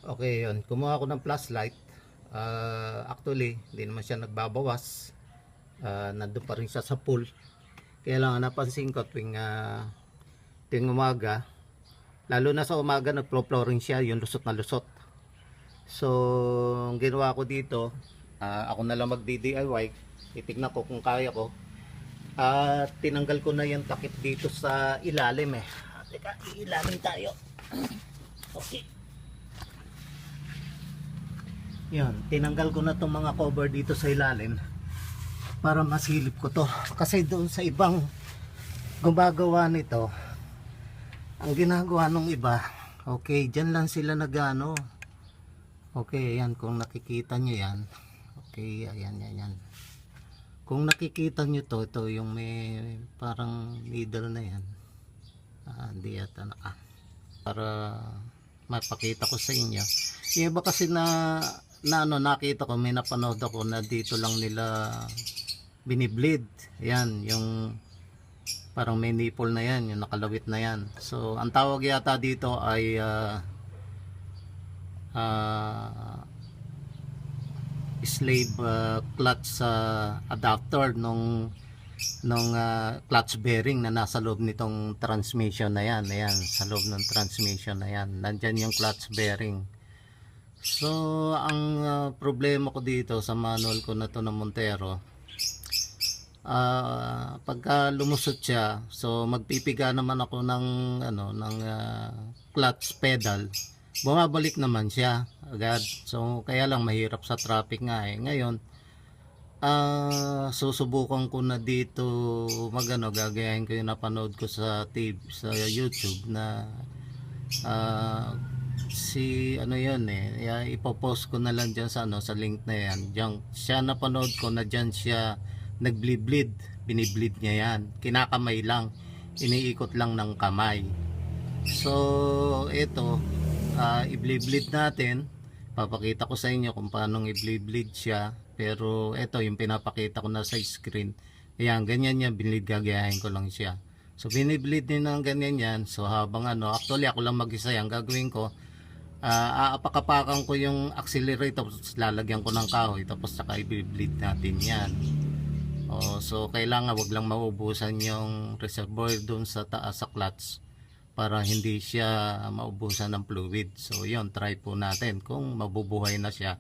Okay, yun. Kumuha ako ng flashlight. Actually, hindi naman siya nagbabawas. Nandun pa rin siya sa pool. Kaya lang napansin ko tuwing umaga, lalo na sa umaga, nagflo-flooring siya, yung lusot na lusot. So, ang ginawa ko dito, ako na lang mag-DIY. Titignan ko kung kaya ko. Tinanggal ko na yung takip dito sa ilalim eh. Teka, ilalim tayo. Okay. Yan, tinanggal ko na itong mga cover dito sa ilalim para masilip ko to. Kasi doon sa ibang gumagawa nito, ang ginagawa ng iba, okay, dyan lang sila nagano. Okay, yan, kung nakikita nyo yan. Okay, ayan, yan. Kung nakikita nyo to, ito yung may parang needle na yan. Hindi yata para mapakita ko sa inyo. Yung iba kasi nakita ko, may napanood ako na dito lang nila binibleed. Yan, yung parang may nipple na yan, yung nakalawit na yan. So, ang tawag yata dito ay slave clutch adapter nung clutch bearing na nasa loob nitong transmission na yan. Ayan, sa loob ng transmission na yan. Nandyan yung clutch bearing. So, ang problema ko dito sa manual ko na to ng Montero, pagka lumusot siya, so magpipiga naman ako ng clutch pedal, bumabalik naman siya agad. So, kaya lang mahirap sa traffic nga eh. Ngayon, susubukan ko na dito gagayahin ko yung napanood ko sa TV, sa YouTube na ipopost ko na lang dyan sa link na yan. Diyan siya napanood ko na dyan siya nagblibleed, binibleed niya yan, kinakamay lang, iniikot lang ng kamay. So ito, i-bleed natin, papakita ko sa inyo kung paano i-bleed siya. Pero ito yung pinapakita ko na sa screen. Ayan, ganyan yan, gagayahin ko lang siya. So binibleed din ng ganyan yan. So habang actually ako lang mag-isa yan, gagawin ko, aapakapakan ko yung accelerator, tapos lalagyan ko ng kahoy, tapos saka i-bleed natin yan. So kailangan wag lang maubusan yung reservoir doon sa taas sa clutch para hindi siya maubusan ng fluid. So yun, try po natin kung mabubuhay na siya.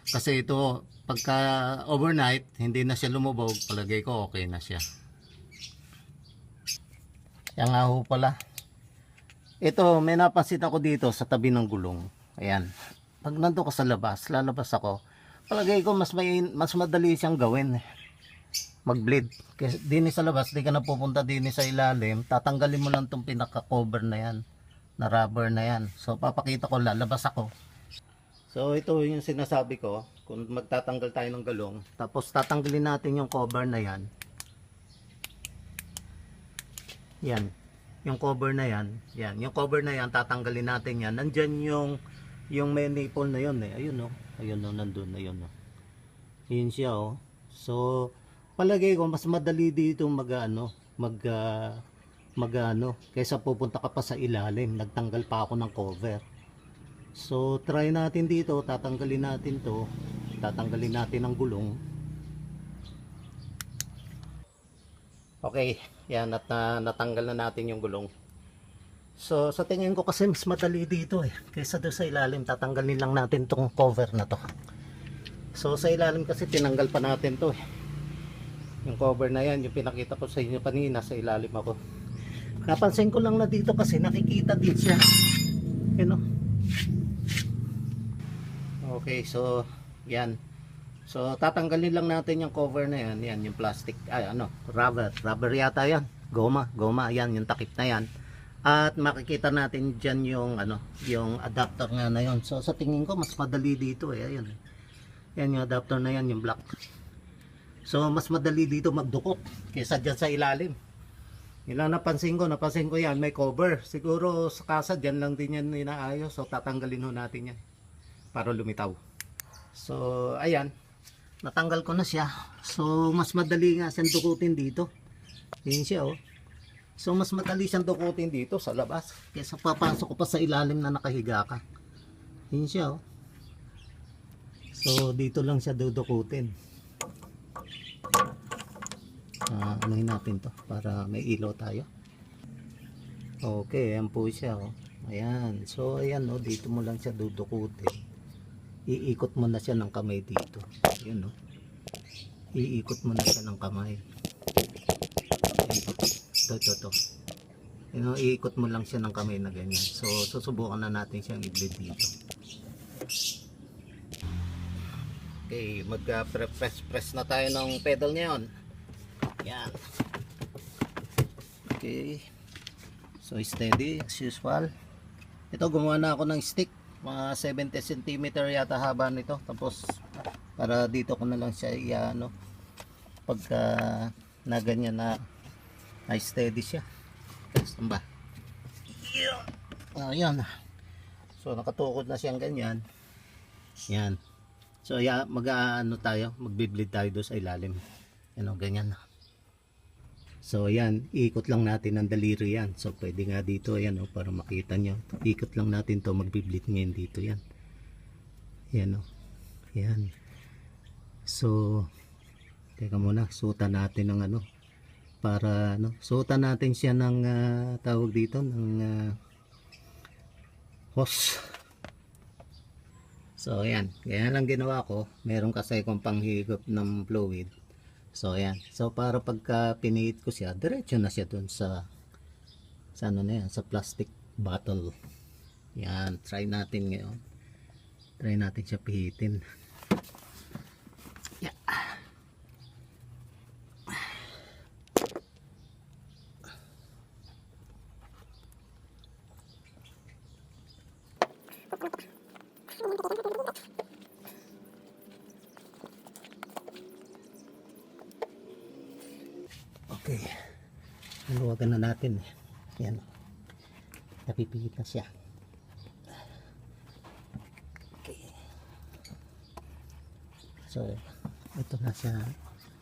Kasi ito, pagka overnight, hindi na siya lumubog, palagay ko okay na siya. Yan nga ho pala. Ito, may napansin ako dito sa tabi ng gulong. Ayan. Pag nandun ka sa labas, lalabas ako, palagay ko mas madali siyang gawin. Mag-bleed. Kasi din sa labas, di ka na pupunta din sa ilalim, tatanggalin mo lang itong pinaka-cover na yan, na rubber na yan. So, papakita ko, lalabas ako. So ito yung sinasabi ko, kung magtatanggal tayo ng gulong, tapos tatanggalin natin yung cover na yan. Yan, yung cover na yan, yung cover na yan, tatanggalin natin yan. Nandyan yung may nipple na yun eh, ayun o, nandun, ayun o. Yun siya o. So, palagay ko mas madali dito kaysa pupunta ka pa sa ilalim, nagtanggal pa ako ng cover. So try natin dito, tatanggalin natin to, tatanggalin natin ang gulong. Okay, yan, at natanggal na natin yung gulong. So sa tingin ko kasi mas madali dito eh, kaysa doon sa ilalim. Tatanggalin lang natin tong cover na to. So sa ilalim kasi tinanggal pa natin to eh. Yung cover na yan, yung pinakita ko sa inyo kanina, sa ilalim ako. Napansin ko lang na dito kasi nakikita din siya. Okay, so yan. So tatanggalin lang natin yung cover na yan, yung plastic, rubber yata yan. Goma, yan, yung takip na yan. At makikita natin diyan yung adapter nga na yon. So sa tingin ko mas madali dito eh, ayun. Yan yung adapter na yan, yung black. So mas madali dito magdukot kaysa diyan sa ilalim. Napansin ko yan, may cover. Siguro sa casa diyan lang din yan inaayos. So tatanggalin ho natin yan para lumitaw. So ayan, natanggal ko na siya. So mas madali nga siyang dukutin dito. Yun siya oh. So mas madali siyang dukutin dito sa labas kaysa papasok ko pa sa ilalim na nakahiga ka. Yun siya, oh. So dito lang siya dudukutin. Anuhin natin to para may ilaw tayo. Okay, ayan po siya, oh. Ayan. So ayan, oh, dito mo lang siya dudukutin. Iikot mo na siya ng kamay dito. Ayun, oh. Iikot mo na siya ng kamay. Ito. You know, iikot mo lang siya ng kamay na ganyan. So susubukan na natin siyang i-bleed dito. Okay, mag-press na tayo ng pedal ngayon. Yan. Okay. So steady as usual. Ito, gumawa na ako ng stick. Mga 70 cm yata haba nito. Tapos para dito ko na lang siya i-ano. Pagka na ganyan na steady siya. Saan ba? Ayan. So nakatukod na siyang ganyan. Yan. So mag-ano tayo, magbi-bleed tayo doon sa ilalim. Ano, ganyan. So ayan, ikot lang natin ang daliri yan. So pwede nga dito, ayan, oh, para makita nyo. Ikot lang natin to, magbi-bleed ngayon dito yan. Ayan, oh. Ayan. So teka muna, suotan natin ng ano, para ano, suotan natin siya ng tawag dito ng hose. So ayan, ganyan lang ginawa ko. Meron kasi akong panghigop ng fluid. So ayan, so para pagka piniit ko siya, diretso na siya dun sa ano na yan, sa plastic bottle. Yan, try natin ngayon. Try natin siya pihitin. Yeah. Okay, naluwagan na natin. Yan, napipihit na siya. Okay, so ito na siya.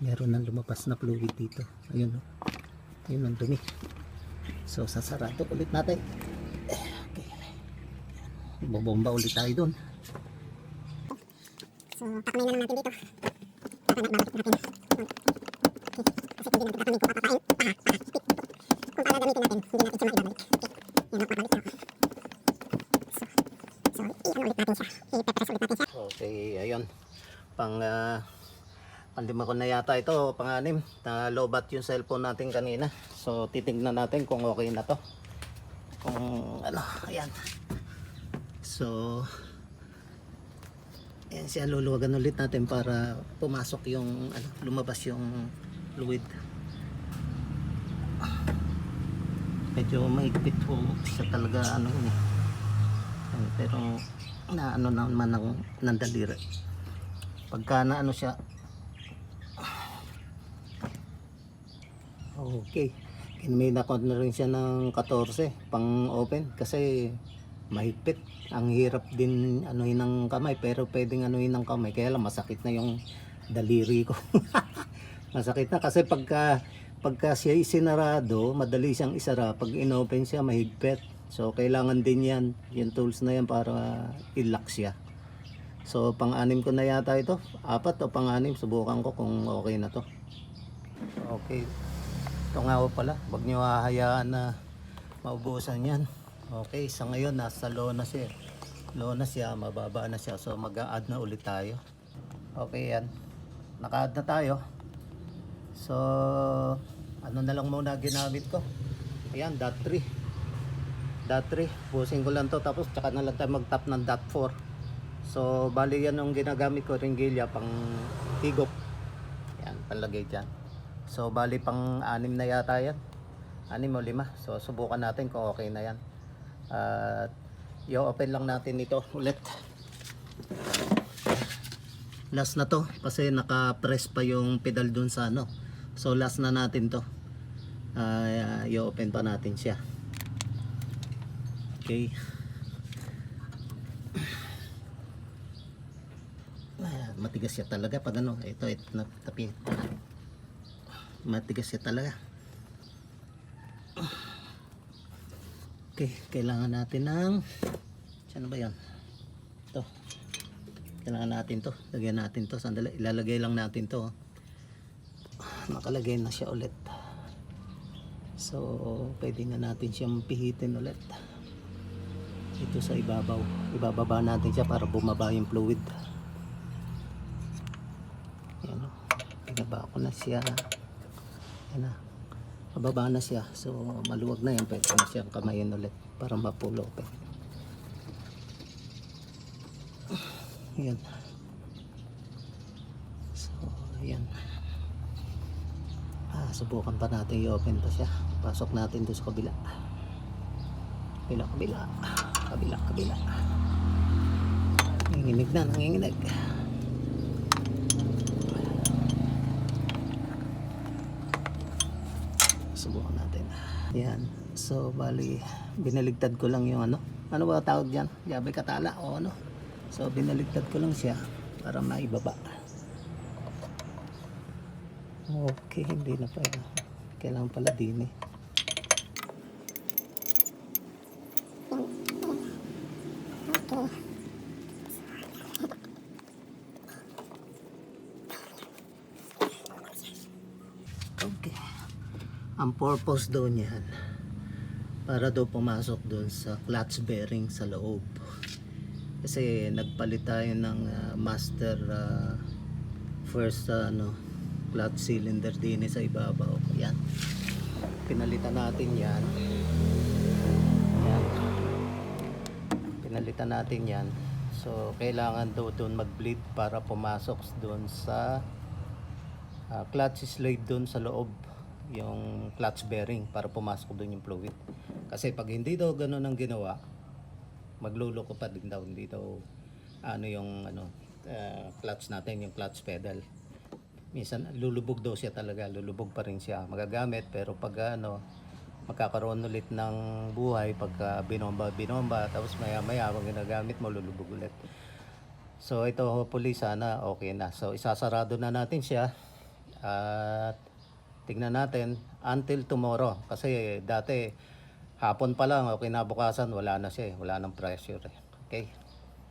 Meron nang lumabas na fluid dito. Ayun, oh. Ayun ang dumi. So sasarado ulit natin. Okay, bobomba ulit tayo dun. So takmay na lang natin dito. Bakit natin. Kasi hindi natin kakamin kung papakain. Kung para gamitin natin, hindi natin siya maibabalik. Yan, magbalik na ako. So i-ano ulit natin siya. I-pepress ulit natin siya. Okay, ayun. Panlima ko na yata ito, pang-anim. Na lobat yung cellphone natin kanina. So titignan natin kung okay na to. Kung ano, ayan. So ayan siya, luluwagan ulit natin para pumasok yung ano, lumabas yung fluid. Medyo maigpit po siya talaga, ano yun eh. Pero na ano naman ng daliri. Pagka na ano siya, okay, kinmina ko na rin siya ng 14 pang open kasi mahigpit. Ang hirap din anuhin ng kamay, pero pwedeng anuhin ng kamay, kaya lang masakit na yung daliri ko. Masakit na kasi pagka siya isinarado, madali siyang isara. Pag inopen siya, mahigpit. So kailangan din yan, yung tools na yan para i-lock siya. So pang-anim ko na yata ito, 4 o pang-anim. Subukan ko kung okay na to. Okay, ito nga pala, wag nyo hahayaan na maubusan yan. Okay, sa ngayon nasa low na siya. Low na siya, mababa na siya. So mag-a-add na ulit tayo. Okay, yan. Naka-add na tayo. So ano na lang muna ginamit ko. Ayan, dot 3. Dot 3. Pusin ko lang to, tapos tsaka na lang tayo mag-tap ng dot 4. So bali yan yung ginagamit ko, ringgilya pang higop. Yan, palagay dyan. So bali pang 6 na yata yan. 6 o 5. So subukan natin kung okay na yan. At i-open lang natin ito ulit. Last na to kasi naka-press pa yung pedal dun sa ano. So last na natin to. I-open pa natin siya. Okay. Matigas siya talaga pag ano. Ito tapi. Matigas siya talaga. Okay, kailangan natin ng, saan ba yan? Ito. Kailangan natin to. Lagyan natin to. Sandali. Ilalagay lang natin to. Nakalagay na siya ulit. So, pwede na natin siyang pihitin ulit. Ito sa ibabaw. Ibababa natin siya para bumaba yung fluid. Ayan o. Pinaba ko na siya. Ayan na. Pababa na siya. So, maluwag na yan. Pwede na siyang kamayin ulit para mapull open. Ayan. So, ayan. Subukan pa natin i-open pa siya. Pasok natin doon sa kabila. Kabila. Nanginginig. Subukan natin. Ayan. So, bali, binaligtad ko lang yung ano. Ano ba tawag dyan? Yabe katala o ano? So, binaligtad ko lang siya para maibaba. Okay, hindi na pa. Kailangan pala din eh. Okay. Ang purpose daw niyan para daw pumasok doon sa clutch bearing sa loob. Kasi nagpalit tayo ng master first clutch cylinder din sa ibabaw. Yan. Pinalitan natin yan. Yan. Pinalitan natin yan. So, kailangan daw doon mag-bleed para pumasok doon sa clutch slide doon sa loob. Yung clutch bearing para pumasok doon yung fluid. Kasi pag hindi daw ganun ang ginawa, magluloko pa din daw. Hindi daw clutch natin, yung clutch pedal. Minsan lulubog daw siya talaga, lulubog pa rin siya, magagamit, pero pag magkakaroon ulit ng buhay pagka binomba, tapos maya pag ginagamit mo, lulubog ulit. So ito hopefully sana okay na. So isasarado na natin siya at tignan natin until tomorrow, kasi dati hapon pa lang o kinabukasan wala na siya, wala nang pressure eh. Okay,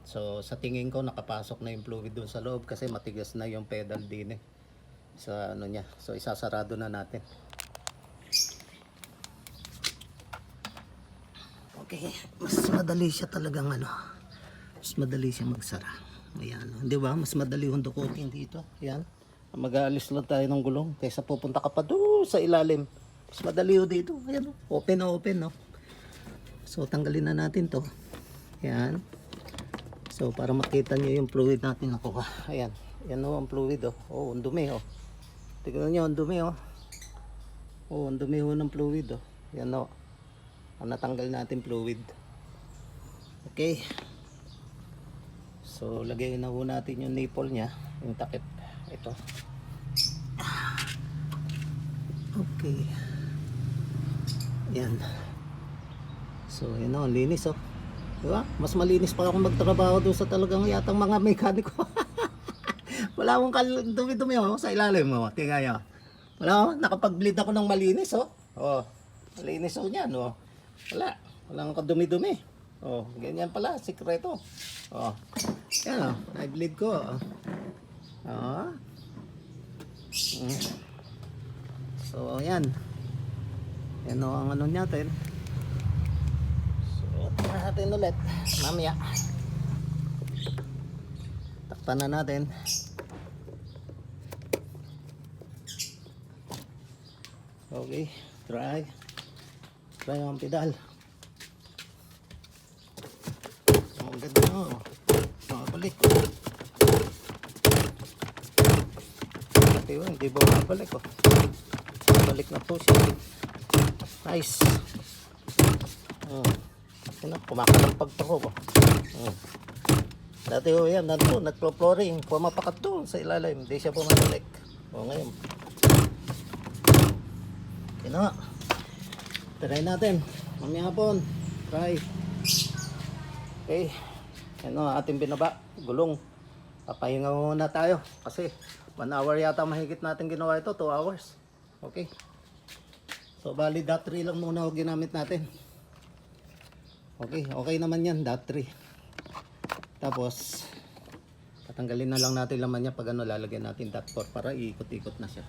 so sa tingin ko nakapasok na yung fluid doon sa loob kasi matigas na yung pedal din sa niya. So isasarado na natin. Okay, mas madali siya talagang mas madali siya magsara. Ayan, di ba? Mas madali yung dukutin dito. Ayan. Mag-aalis lang tayo ng gulong kaysa pupunta ka pa doon sa ilalim. Mas madali yung dito. Ayan, open na open, no? So tanggalin na natin to. Ayan. So para makita niyo yung fluid natin nakuha. Ayan. Yan ang fluid Oh, ang dumi Tignan nyo, ang dumi ang dumi ng fluid Yan ang natanggal natin fluid. Okay. So lagay na natin yung nipple nya, yung takip. Ito. Okay. Yan. So yan ang linis diba? Mas malinis pa ako magtrabaho doon sa talagang yatang mga mekaniko. Wala akong dumi-dumi sa ilalim tingnan nyo. Wala nakapag-bleed ako ng malinis malinis niyan wala akong kadumi-dumi. Ganyan pala sikreto. Yan nag-bleed ko So yan ang natin. So tingnan natin ulit mamaya. Takpan na natin. Okay, try ang pedal. Ang ganda balik. Hindi ba mabalik balik na po siya. Nice. Kumakalampag pa ko dati yan nagpo-flooring, pumapakat doon sa ilalim, hindi siya pumabalik. Ngayon na. Try natin. Mamaya hapon. Try. Okay. Yan ating binaba. Gulong. Papahinga muna tayo. Kasi 1 hour yata mahigit natin ginawa ito. 2 hours. Okay. So bali dot 3 lang muna ginamit natin. Okay. Okay naman yan. Dot 3. Tapos tatanggalin na lang natin laman niya pag ano, lalagyan natin dot 4 para iikot-ikot na siya.